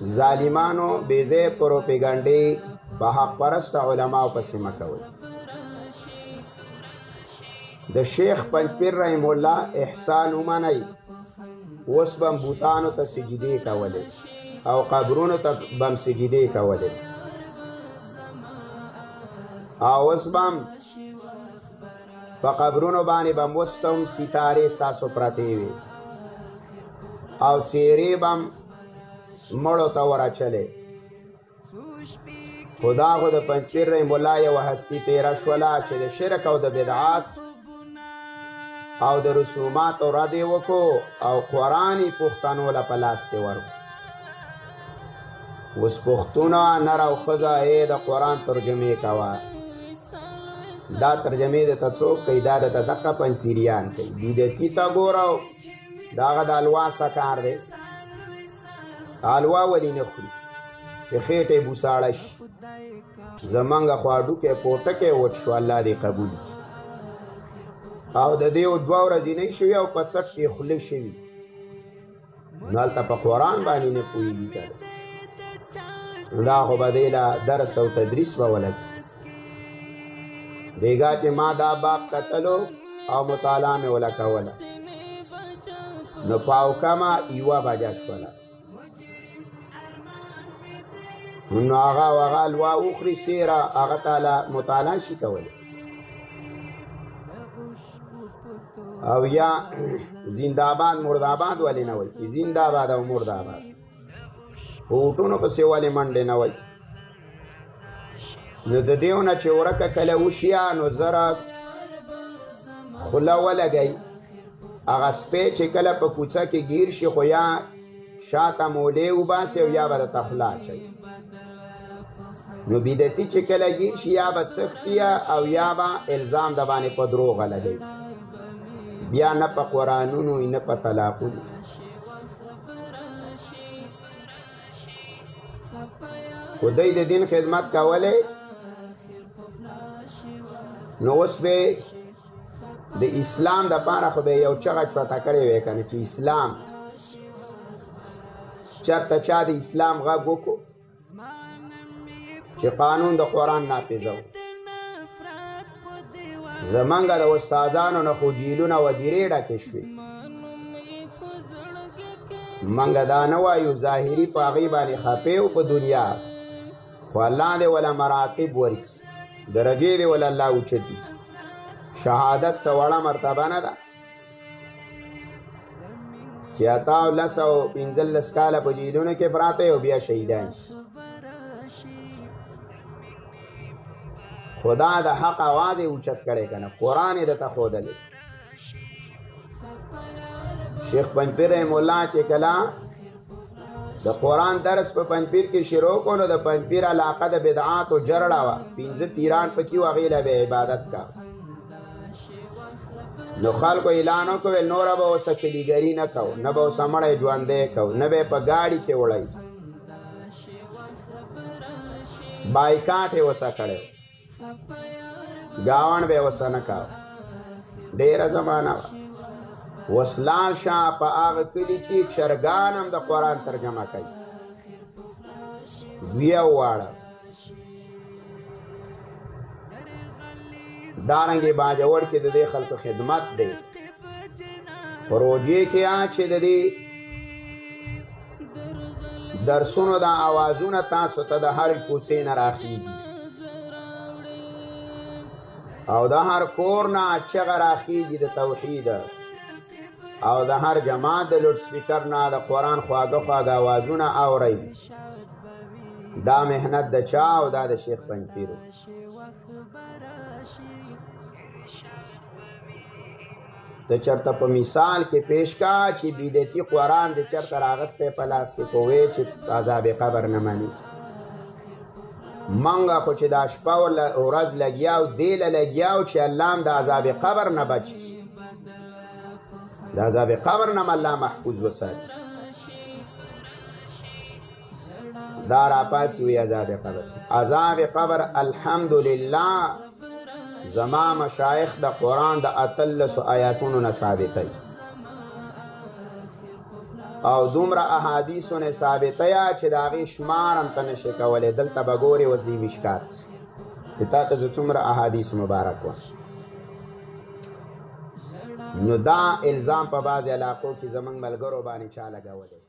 ظالمانو بیزه پروپیگنډي په حق پرست علماو پسې مکوي. د شیخ پنځپیر رحم الله احسان ومنئ، اوس بم بوتانو ته سجدې کولې او قبرونو ته بم سجدې کولې، او اوس بم په قبرونو باندې بم وستم ستارې ستاسو پرتې وي او څېرې بم مړو ته ورچلې. خدا خو د پنځپیر رحم الله یوه هستي تېره شوله چې د شرک او د بدعات او د رسوماتو رد یې وکړو او قرآن یې پښتنو له په لاس کې ورکړو. اوس پښتونه نر او ښځه یې د قرآن ترجمې کوه. دا ترجمې د ته څوک کوي؟ دا د ته دقه پنځپیریان کوي. بدعتي ته ګوره، د هغه د الوا څه کار دی؟ الوا ولې نه خوري چې خېټې بوساړه شي؟ زمونږ خو هډوکی پوټکی وچ شو، الله دې قبول کړي. او د دې 2 ورځې نه شوي او په څټ کې خوله شوي، نو هلته په قرآن باندې نه پوهېږي که دا خو به دی له درس او تدریس به ولګي. بیګا چې ما دا باب کتلو او مطالعه مې وله کوله، نو پاوکمه 1 بجه شوله، نو هغه الوا وخوري سیره هغه ته مطالعه شي کولی. او یا زنده‌باد مرده‌باد ولې نه وایي چې زنده‌باد او مرده‌باد؟ په اوټونو پسې ولې منډې نه وایي؟ نو د دې نه چې ورکه کله وشیه نو زره خوله ولګئ. هغه سپی چې کله په کوڅه کې ګیر شي خو یا شاته مولې وباسي او یا به درته خوله اچوي. نو بدعتي چې کله ګیر شي یا به څښتیه او یا به الزام د باندې په دروغه لګوي، بیا نه په قرآنونو نه په طلاقونو. خدای د دین خدمت کولی، نو اوس به د اسلام د پاره خو به یو چغه چوته کړې وی کنه چې اسلام چرته چا د اسلام غږ وکړو چې قانون د قرآن نافذو. زمونږ د استادانو نه خو جیلونه و دیرې ډکې شوې. مونږ دا نه وایو ظاهري په هغې باندې خفې و په دنیا، خو الله دې وله مراتب ورکړي، درجې دې وله الله اوچتې کړي. شهادت څه وړه مرتبه نه ده چې 1915 کاله په جیلونو کې پراته او بیا شهیدان شي. خدا د حق آواز یې اوچت کړی که نه، قرآن یې درته ښودلی. شیخ پنځپیر رحم الله چې کله د قرآن درس په پنځپیر کې شروع کړو، نو د پنځپیر علاقه د بدعاتو جرړه وه، 15 پیران پکې وو، هغې له به عبادت کا. نو خلکو اعلان وکړو نوره به اوسه کلیګري نه کوو، نه به اوسه مړی ژوندی کوو، نه به یې په ګاډي کې وړئ، بایکاټ یې اوسه کړی، گاون به وسه نه کاوه. ډېره زمانه وه. وسلال شاه په هغه کلي کې چرګان هم د قرآن ترجمه کوي، دوی واړه. دارنګې باجوړ کې د دې خلکو خدمت دی. پروژې کې چې د دې درسونو د آوازونه تاسو ته د هر کوڅې نه راخېږي او د هر کور نه چغه راخېږي د توحید، او د هر جماعت د لوډ سپیکر نه د قرآن خواږه خواږه آوازونه اورئ. دا محنت د چا؟ او دا د شیخ پنځپیرو. د چرته په مثال کې پیش کا چې بدعتي قرآن د چرته راغستی په لاس کې کوی چې عذاب قبر نه مني. منګه خو چې دا شپه ورځ لګیاو دی له لګیاو چې الله هم د عذاب قبر نه بچ کړي، د عذاب قبر نه الله محفوظ وساتي. دا راپاتې وي عذاب قبر. عذاب قبر الحمدلله زما مشایخ د قرآن د 13 آیاتونو نه ثابتوي او دومره احادیثونه ثابته یا چې د هغې شمار هم ته نشې کولی. دلته به ګورې اوس دې مشکات چې تا ته زه څومره احادیث مبارک وم. نو دا الزام په بعضې علاقو کې زموږ ملګرو باندې چا لګولی.